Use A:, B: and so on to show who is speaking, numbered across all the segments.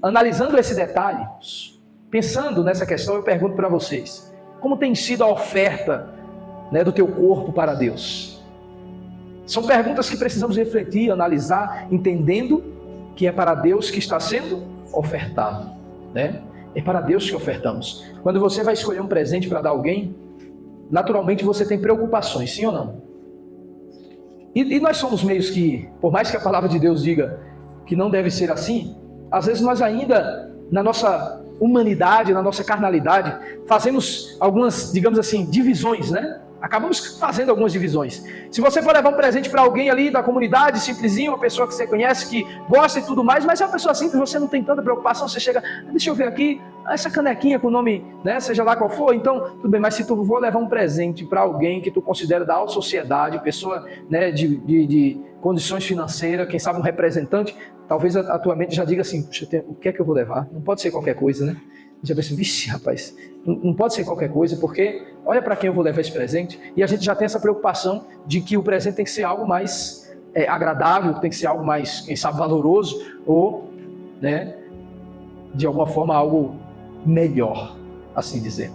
A: analisando esse detalhe, pensando nessa questão, eu pergunto para vocês, como tem sido a oferta, né, do teu corpo para Deus? São perguntas que precisamos refletir, analisar, entendendo que é para Deus que está sendo ofertado, né? É para Deus que ofertamos. Quando você vai escolher um presente para dar a alguém, naturalmente você tem preocupações, sim ou não? E nós somos meios que, por mais que a palavra de Deus diga que não deve ser assim, às vezes nós ainda, na nossa humanidade, na nossa carnalidade, fazemos algumas, digamos assim, divisões, né? Acabamos fazendo algumas divisões. Se você for levar um presente para alguém ali da comunidade, simplesinho, uma pessoa que você conhece, que gosta e tudo mais, mas é uma pessoa simples, você não tem tanta preocupação, você chega, deixa eu ver aqui, essa canequinha com o nome, né, seja lá qual for, então, tudo bem, mas se tu for levar um presente para alguém que tu considera da alta sociedade, pessoa, né, de condições financeiras, quem sabe um representante, talvez a tua mente já diga assim, puxa, o que é que eu vou levar? Não pode ser qualquer coisa, né? Já pensa, vixe, rapaz, não pode ser qualquer coisa, porque olha para quem eu vou levar esse presente, e a gente já tem essa preocupação de que o presente tem que ser algo mais agradável, tem que ser algo mais, quem sabe, valoroso, ou, né, de alguma forma, algo melhor, assim dizer.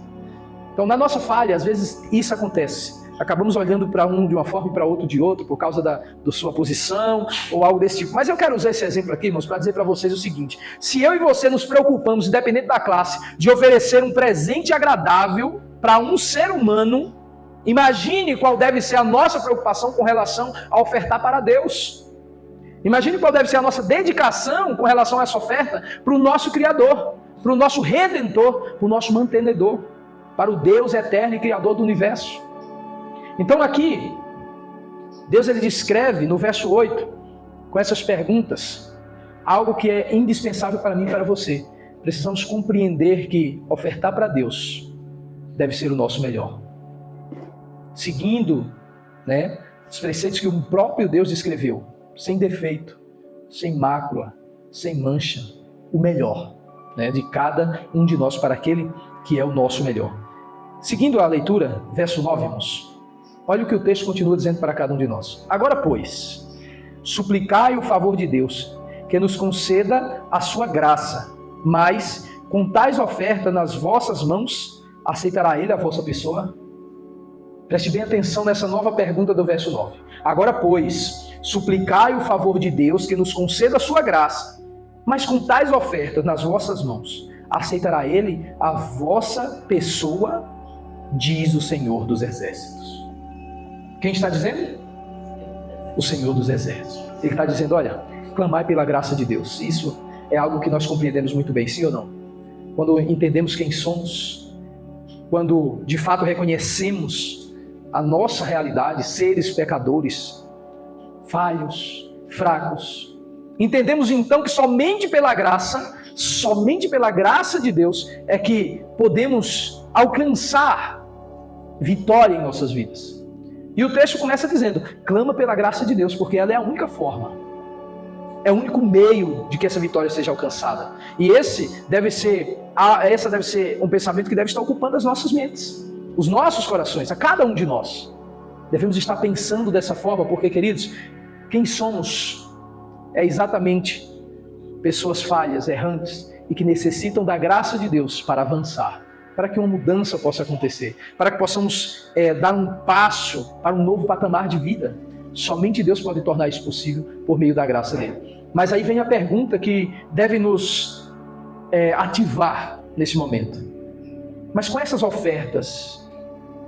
A: Então, na nossa falha, às vezes isso acontece. Acabamos olhando para um de uma forma e para outro de outra, por causa da sua posição, ou algo desse tipo. Mas eu quero usar esse exemplo aqui, irmãos, para dizer para vocês o seguinte: se eu e você nos preocupamos, independente da classe, de oferecer um presente agradável para um ser humano, imagine qual deve ser a nossa preocupação com relação a ofertar para Deus. Imagine qual deve ser a nossa dedicação com relação a essa oferta para o nosso Criador, para o nosso Redentor, para o nosso Mantenedor, para o Deus eterno e Criador do universo. Então aqui, Deus ele descreve no verso 8, com essas perguntas, algo que é indispensável para mim e para você. Precisamos compreender que ofertar para Deus deve ser o nosso melhor. Seguindo, né, os preceitos que o próprio Deus descreveu, sem defeito, sem mácula, sem mancha, o melhor, né, de cada um de nós para aquele que é o nosso melhor. Seguindo a leitura, verso 9, irmãos. Olha o que o texto continua dizendo para cada um de nós. Agora, pois, suplicai o favor de Deus, que nos conceda a sua graça, mas com tais ofertas nas vossas mãos, aceitará Ele a vossa pessoa? Preste bem atenção nessa nova pergunta do verso 9. Agora, pois, suplicai o favor de Deus, que nos conceda a sua graça, mas com tais ofertas nas vossas mãos, aceitará Ele a vossa pessoa, diz o Senhor dos Exércitos. Quem está dizendo? O Senhor dos Exércitos. Ele está dizendo, olha, clamai pela graça de Deus. Isso é algo que nós compreendemos muito bem, sim ou não? Quando entendemos quem somos, quando de fato reconhecemos a nossa realidade, seres pecadores, falhos, fracos, entendemos então que somente pela graça de Deus é que podemos alcançar vitória em nossas vidas. E o texto começa dizendo, clama pela graça de Deus, porque ela é a única forma, é o único meio de que essa vitória seja alcançada. E essa deve ser um pensamento que deve estar ocupando as nossas mentes, os nossos corações, a cada um de nós. Devemos estar pensando dessa forma, porque, queridos, quem somos é exatamente pessoas falhas, errantes, e que necessitam da graça de Deus para avançar, para que uma mudança possa acontecer, para que possamos dar um passo para um novo patamar de vida. Somente Deus pode tornar isso possível por meio da graça dele. Mas aí vem a pergunta que deve nos ativar nesse momento. Mas com essas ofertas,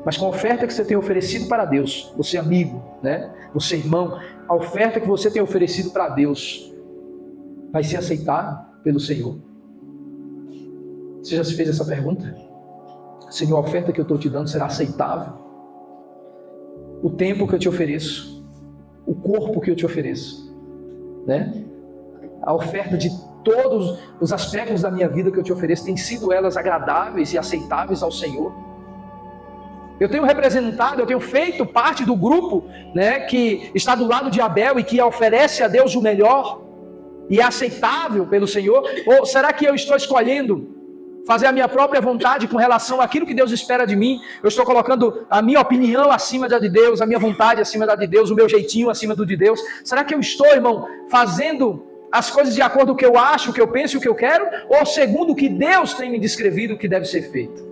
A: mas com a oferta que você tem oferecido para Deus, você amigo, né? Você irmão, a oferta que você tem oferecido para Deus vai ser aceitada pelo Senhor? Você já se fez essa pergunta? Senhor, a oferta que eu estou te dando será aceitável? O tempo que eu te ofereço, o corpo que eu te ofereço, né? A oferta de todos os aspectos da minha vida que eu te ofereço, tem sido elas agradáveis e aceitáveis ao Senhor? Eu tenho representado, eu tenho feito parte do grupo, né, que está do lado de Abel e que oferece a Deus o melhor e é aceitável pelo Senhor? Ou será que eu estou escolhendo fazer a minha própria vontade com relação àquilo que Deus espera de mim? Eu estou colocando a minha opinião acima da de Deus, a minha vontade acima da de Deus, o meu jeitinho acima do de Deus? Será que eu estou, irmão, fazendo as coisas de acordo com o que eu acho, o que eu penso e o que eu quero, ou segundo o que Deus tem me descrevido o que deve ser feito?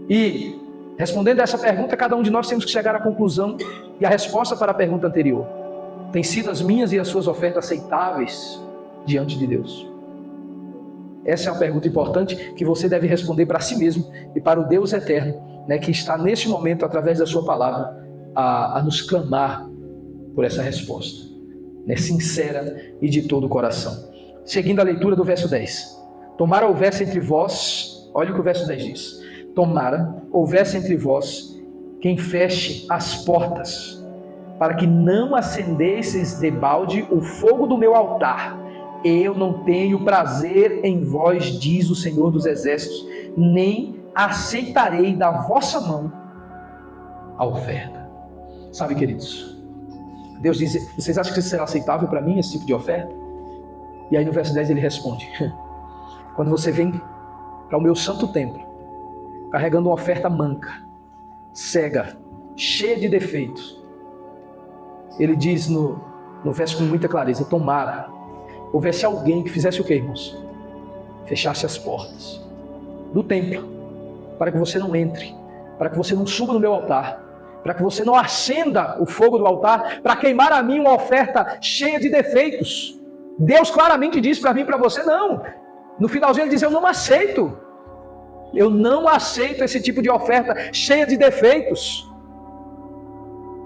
A: E, respondendo a essa pergunta, cada um de nós temos que chegar à conclusão e a resposta para a pergunta anterior. Tem sido as minhas e as suas ofertas aceitáveis diante de Deus? Essa é uma pergunta importante que você deve responder para si mesmo e para o Deus eterno, né, que está neste momento, através da sua palavra, a nos clamar por essa resposta, né, sincera e de todo o coração. Seguindo a leitura do verso 10. Tomara houvesse entre vós, olha o que o verso 10 diz. Tomara houvesse entre vós quem feche as portas, para que não acendesseis debalde o fogo do meu altar. Eu não tenho prazer em vós, diz o Senhor dos Exércitos, nem aceitarei da vossa mão a oferta. Sabe, queridos, Deus diz, vocês acham que isso será aceitável para mim, esse tipo de oferta? E aí no verso 10 ele responde, quando você vem para o meu santo templo, carregando uma oferta manca, cega, cheia de defeitos, ele diz no verso com muita clareza, tomara houvesse alguém que fizesse o que, irmãos? Fechasse as portas do templo, para que você não entre, para que você não suba no meu altar, para que você não acenda o fogo do altar, para queimar a mim uma oferta cheia de defeitos. Deus claramente diz para mim e para você, não. No finalzinho ele diz, eu não aceito esse tipo de oferta cheia de defeitos.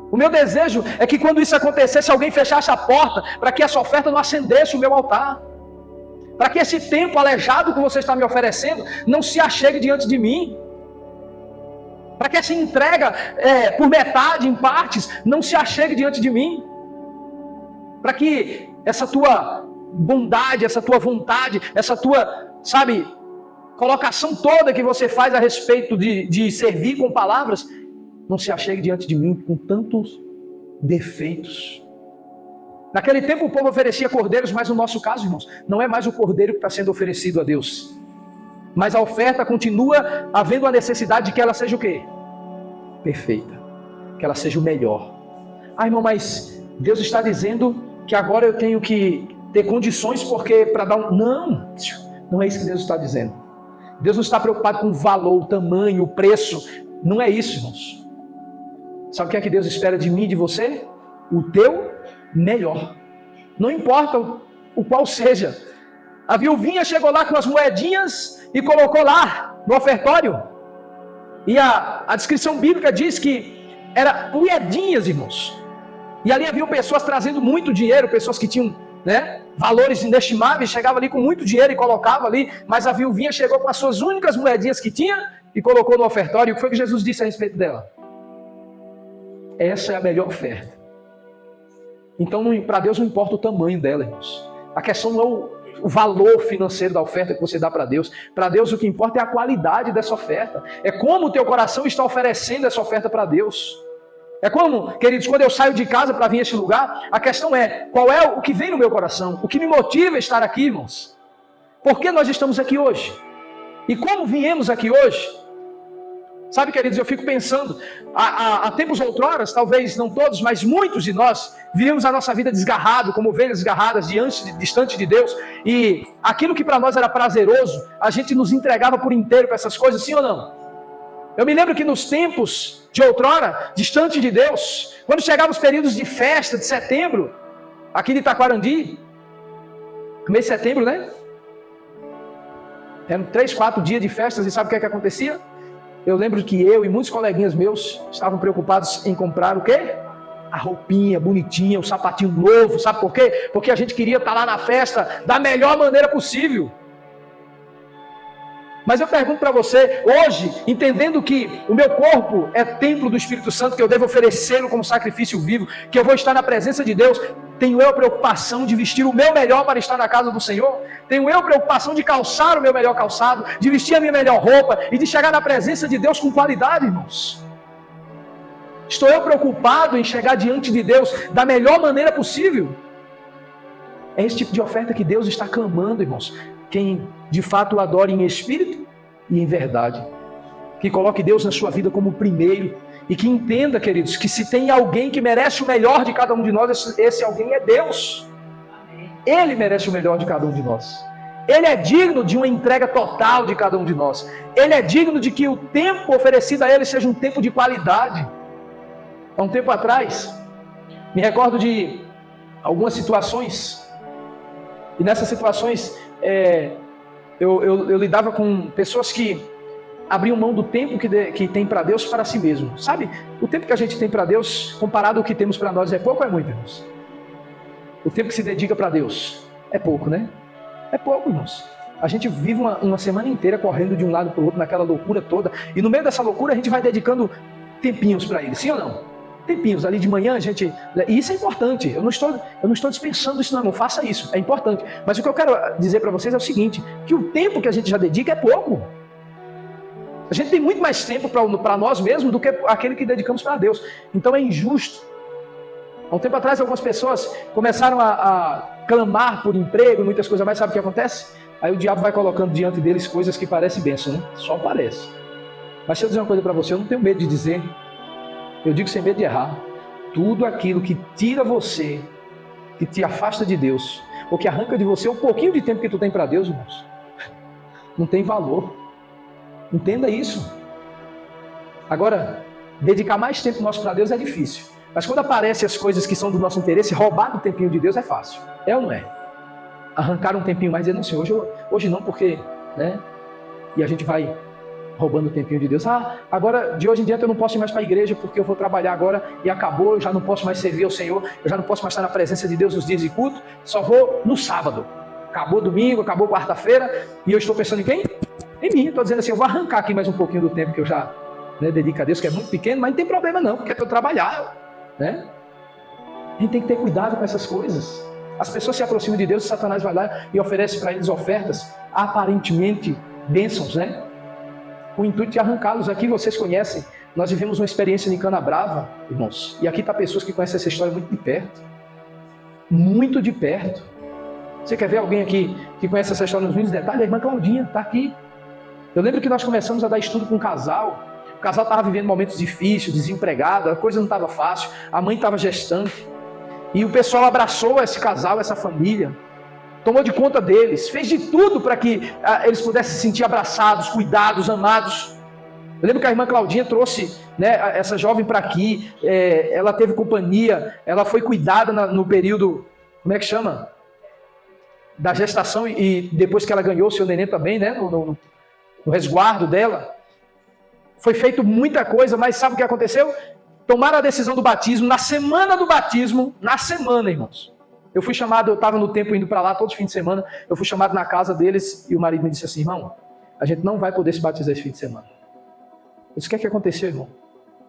A: O meu desejo é que quando isso acontecesse, alguém fechasse a porta, para que essa oferta não acendesse o meu altar, para que esse tempo aleijado que você está me oferecendo, não se achegue diante de mim, para que essa entrega por metade, em partes, não se achegue diante de mim, para que essa tua bondade, essa tua vontade, essa tua, colocação toda que você faz a respeito de servir com palavras, não se achegue diante de mim com tantos defeitos. Naquele tempo o povo oferecia cordeiros, mas no nosso caso, irmãos, não é mais o cordeiro que está sendo oferecido a Deus. Mas a oferta continua havendo a necessidade de que ela seja o quê? Perfeita. Que ela seja o melhor. Irmão, mas Deus está dizendo que agora eu tenho que ter condições porque para dar um... Não é isso que Deus está dizendo. Deus não está preocupado com o valor, o tamanho, o preço. Não é isso, irmãos. Sabe o que é que Deus espera de mim e de você? O teu melhor. Não importa o qual seja. A viuvinha chegou lá com as moedinhas e colocou lá no ofertório. E a descrição bíblica diz que era moedinhas, irmãos. E ali haviam pessoas trazendo muito dinheiro, pessoas que tinham, valores inestimáveis, chegava ali com muito dinheiro e colocava ali, mas a viuvinha chegou com as suas únicas moedinhas que tinha e colocou no ofertório. E o que foi que Jesus disse a respeito dela? Essa é a melhor oferta. Então, para Deus não importa o tamanho dela, irmãos. A questão não é o valor financeiro da oferta que você dá para Deus. Para Deus o que importa é a qualidade dessa oferta. É como o teu coração está oferecendo essa oferta para Deus. É como, queridos, quando eu saio de casa para vir a este lugar, a questão é, qual é o que vem no meu coração? O que me motiva a estar aqui, irmãos? Por que nós estamos aqui hoje? E como viemos aqui hoje? Sabe, queridos, eu fico pensando, há tempos outroras, talvez não todos, mas muitos de nós, vivíamos a nossa vida desgarrado, como ovelhas desgarradas, distante de Deus, e aquilo que para nós era prazeroso, a gente nos entregava por inteiro para essas coisas, sim ou não? Eu me lembro que nos tempos de outrora, distante de Deus, quando chegavam os períodos de festa, de setembro, aqui de Itaquarandi, mês de setembro, né? Eram 3, 4 dias de festas, e sabe o que acontecia? Eu lembro que eu e muitos coleguinhas meus estavam preocupados em comprar o quê? A roupinha bonitinha, o sapatinho novo, sabe por quê? Porque a gente queria estar lá na festa da melhor maneira possível. Mas eu pergunto para você, hoje, entendendo que o meu corpo é templo do Espírito Santo, que eu devo oferecê-lo como sacrifício vivo, que eu vou estar na presença de Deus, tenho eu a preocupação de vestir o meu melhor para estar na casa do Senhor? Tenho eu a preocupação de calçar o meu melhor calçado, de vestir a minha melhor roupa e de chegar na presença de Deus com qualidade, irmãos? Estou eu preocupado em chegar diante de Deus da melhor maneira possível? É esse tipo de oferta que Deus está clamando, irmãos. Quem de fato o adore em espírito e em verdade, que coloque Deus na sua vida como primeiro, e que entenda, queridos, que se tem alguém que merece o melhor de cada um de nós, esse alguém é Deus. Ele merece o melhor de cada um de nós. Ele é digno de uma entrega total de cada um de nós. Ele é digno de que o tempo oferecido a Ele seja um tempo de qualidade. Há um tempo atrás, me recordo de algumas situações, e nessas situações eu lidava com pessoas que abriam mão do tempo que tem para Deus para si mesmo. Sabe, o tempo que a gente tem para Deus, comparado ao que temos para nós, é pouco ou é muito, irmãos? O tempo que se dedica para Deus é pouco, né? É pouco, irmãos. A gente vive uma semana inteira correndo de um lado para o outro, naquela loucura toda, e no meio dessa loucura a gente vai dedicando tempinhos para Ele, sim ou não? Tempinhos, ali de manhã a gente... E isso é importante, eu não estou dispensando isso não faça isso, é importante. Mas o que eu quero dizer para vocês é o seguinte, que o tempo que a gente já dedica é pouco. A gente tem muito mais tempo para nós mesmos do que aquele que dedicamos para Deus. Então é injusto. Há um tempo atrás, algumas pessoas começaram a clamar por emprego e muitas coisas mais. Sabe o que acontece? Aí o diabo vai colocando diante deles coisas que parecem bênção, né? Só parece. Mas se eu dizer uma coisa para você, eu não tenho medo de dizer, eu digo sem medo de errar, tudo aquilo que tira você, que te afasta de Deus, ou que arranca de você um pouquinho de tempo que tu tem para Deus, irmãos, não tem valor. Entenda isso. Agora, dedicar mais tempo nosso para Deus é difícil. Mas quando aparecem as coisas que são do nosso interesse, roubar do tempinho de Deus é fácil. É ou não é? Arrancar um tempinho mais e dizer, não, Senhor, hoje não, porque, né? E a gente vai roubando o tempinho de Deus. Agora, de hoje em diante eu não posso ir mais para a igreja porque eu vou trabalhar agora e acabou, eu já não posso mais servir ao Senhor, eu já não posso mais estar na presença de Deus nos dias de culto, só vou no sábado. Acabou domingo, acabou quarta-feira, e eu estou pensando em quem? Em mim. Estou dizendo assim, eu vou arrancar aqui mais um pouquinho do tempo que eu já dedico a Deus, que é muito pequeno, mas não tem problema não, porque é para eu trabalhar, né? A gente tem que ter cuidado com essas coisas. As pessoas se aproximam de Deus e Satanás vai lá e oferece para eles ofertas, aparentemente bênçãos, né? Com o intuito de arrancá-los. Aqui vocês conhecem, nós vivemos uma experiência em Canabrava, irmãos, e aqui está pessoas que conhecem essa história muito de perto. Muito de perto. Você quer ver alguém aqui que conhece essa história nos mínimos detalhes? A irmã Claudinha está aqui. Eu lembro que nós começamos a dar estudo com um casal. O casal estava vivendo momentos difíceis, desempregado, a coisa não estava fácil, a mãe estava gestante. E o pessoal abraçou esse casal, essa família, tomou de conta deles, fez de tudo para que eles pudessem se sentir abraçados, cuidados, amados. Eu lembro que a irmã Claudinha trouxe, né, essa jovem para aqui, ela teve companhia, ela foi cuidada no período, como é que chama? Da gestação, e depois que ela ganhou o seu neném também, né, no resguardo dela. Foi feito muita coisa, mas sabe o que aconteceu? Tomaram a decisão do batismo, na semana do batismo, irmãos. Eu fui chamado, eu estava no tempo indo para lá todos os fins de semana, eu fui chamado na casa deles e o marido me disse assim, irmão, a gente não vai poder se batizar esse fim de semana. Eu disse, o que é que aconteceu, irmão?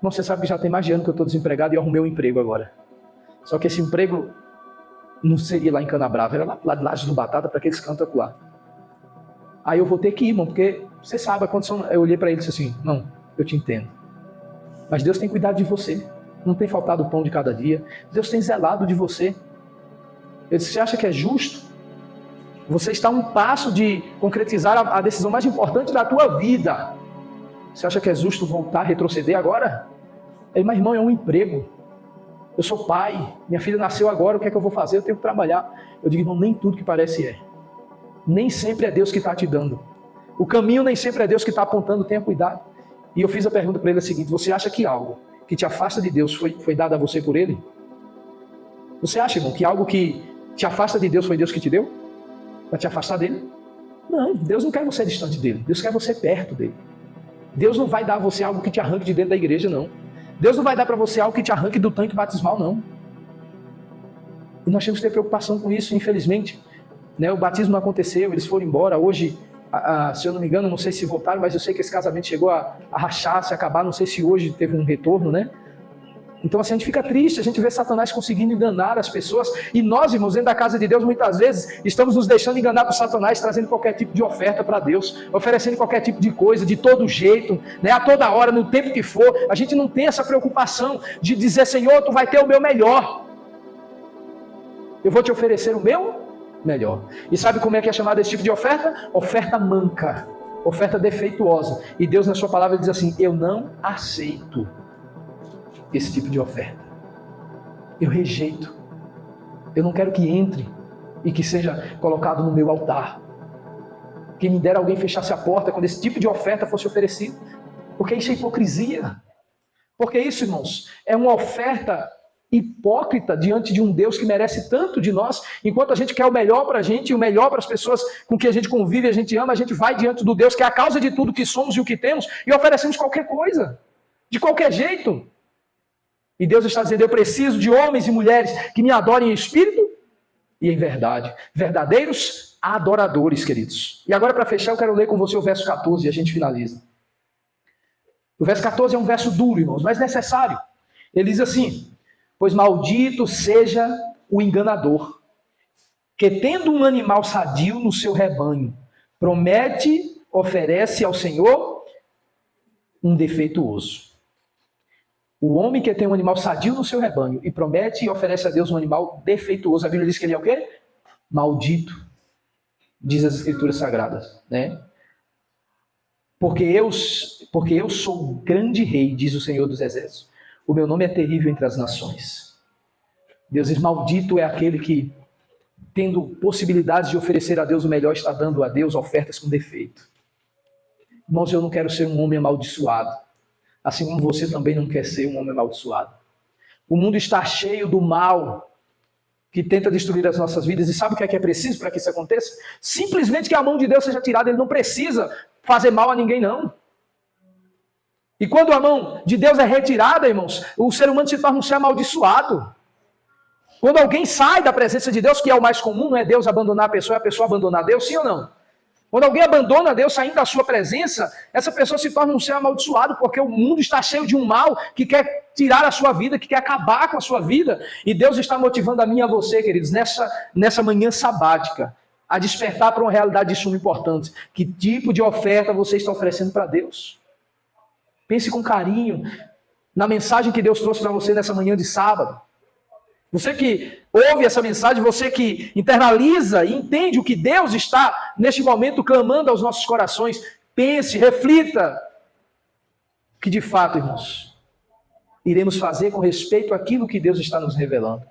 A: Não, você sabe que já tem mais de ano que eu estou desempregado e eu arrumei um emprego agora. Só que esse emprego não seria lá em Canabrava, era lá de Lajes do Batata, para aqueles cantos lá. Aí eu vou ter que ir, irmão, porque você sabe a condição. Eu olhei para ele e disse assim, não, eu te entendo. Mas Deus tem cuidado de você. Não tem faltado o pão de cada dia. Deus tem zelado de você. Eu disse, você acha que é justo? Você está a um passo de concretizar a decisão mais importante da tua vida. Você acha que é justo voltar, retroceder agora? Ele, mas irmão, é um emprego. Eu sou pai, minha filha nasceu agora, o que é que eu vou fazer? Eu tenho que trabalhar. Eu digo, irmão, nem tudo que parece é. Nem sempre é Deus que está te dando. O caminho nem sempre é Deus que está apontando, tenha cuidado. E eu fiz a pergunta para ele a seguinte, você acha que algo que te afasta de Deus foi dado a você por Ele? Você acha, irmão, que algo que te afasta de Deus foi Deus que te deu? Para te afastar dele? Não, Deus não quer você distante dele, Deus quer você perto dele. Deus não vai dar a você algo que te arranque de dentro da igreja, não. Deus não vai dar para você algo que te arranque do tanque batismal, não. E nós temos que ter preocupação com isso, infelizmente. Né, o batismo não aconteceu, eles foram embora. Hoje, se eu não me engano, não sei se voltaram, mas eu sei que esse casamento chegou a rachar, se acabar, não sei se hoje teve um retorno, né? Então assim, a gente fica triste, a gente vê Satanás conseguindo enganar as pessoas, e nós, irmãos, dentro da casa de Deus, muitas vezes, estamos nos deixando enganar por Satanás, trazendo qualquer tipo de oferta para Deus, oferecendo qualquer tipo de coisa, de todo jeito, né? A toda hora, no tempo que for. A gente não tem essa preocupação de dizer, Senhor, tu vai ter o meu melhor. Eu vou te oferecer o meu melhor. E sabe como é que é chamado esse tipo de oferta? Oferta manca, oferta defeituosa. E Deus na sua palavra diz assim, eu não aceito esse tipo de oferta. Eu rejeito. Eu não quero que entre e que seja colocado no meu altar. Quem me dera alguém fechasse a porta quando esse tipo de oferta fosse oferecido, porque isso é hipocrisia. Porque isso, irmãos, é uma oferta hipócrita diante de um Deus que merece tanto de nós. Enquanto a gente quer o melhor para a gente e o melhor para as pessoas com quem a gente convive e a gente ama, a gente vai diante do Deus que é a causa de tudo que somos e o que temos e oferecemos qualquer coisa, de qualquer jeito. E Deus está dizendo: eu preciso de homens e mulheres que me adorem em espírito e em verdade. Verdadeiros adoradores, queridos. E agora, para fechar, eu quero ler com você o verso 14 e a gente finaliza. O verso 14 é um verso duro, irmãos, mas necessário. Ele diz assim: pois maldito seja o enganador, que tendo um animal sadio no seu rebanho, promete, oferece ao Senhor um defeituoso. O homem que tem um animal sadio no seu rebanho e promete e oferece a Deus um animal defeituoso, a Bíblia diz que ele é o quê? Maldito, diz as Escrituras Sagradas, né? Porque eu sou o grande rei, diz o Senhor dos Exércitos. O meu nome é terrível entre as nações. Deus diz: maldito é aquele que, tendo possibilidades de oferecer a Deus o melhor, está dando a Deus ofertas com defeito. Irmãos, eu não quero ser um homem amaldiçoado, assim como você também não quer ser um homem amaldiçoado. O mundo está cheio do mal que tenta destruir as nossas vidas. E sabe o que é preciso para que isso aconteça? Simplesmente que a mão de Deus seja tirada. Ele não precisa fazer mal a ninguém, não. E quando a mão de Deus é retirada, irmãos, o ser humano se torna um ser amaldiçoado. Quando alguém sai da presença de Deus, que é o mais comum, não é Deus abandonar a pessoa, é a pessoa abandonar Deus, sim ou não? Quando alguém abandona Deus saindo da sua presença, essa pessoa se torna um ser amaldiçoado, porque o mundo está cheio de um mal que quer tirar a sua vida, que quer acabar com a sua vida. E Deus está motivando a mim e a você, queridos, nessa manhã sabática, a despertar para uma realidade de suma importância. Que tipo de oferta você está oferecendo para Deus? Pense com carinho na mensagem que Deus trouxe para você nessa manhã de sábado. Você que ouve essa mensagem, você que internaliza e entende o que Deus está, neste momento, clamando aos nossos corações, pense, reflita, que de fato, irmãos, iremos fazer com respeito àquilo que Deus está nos revelando.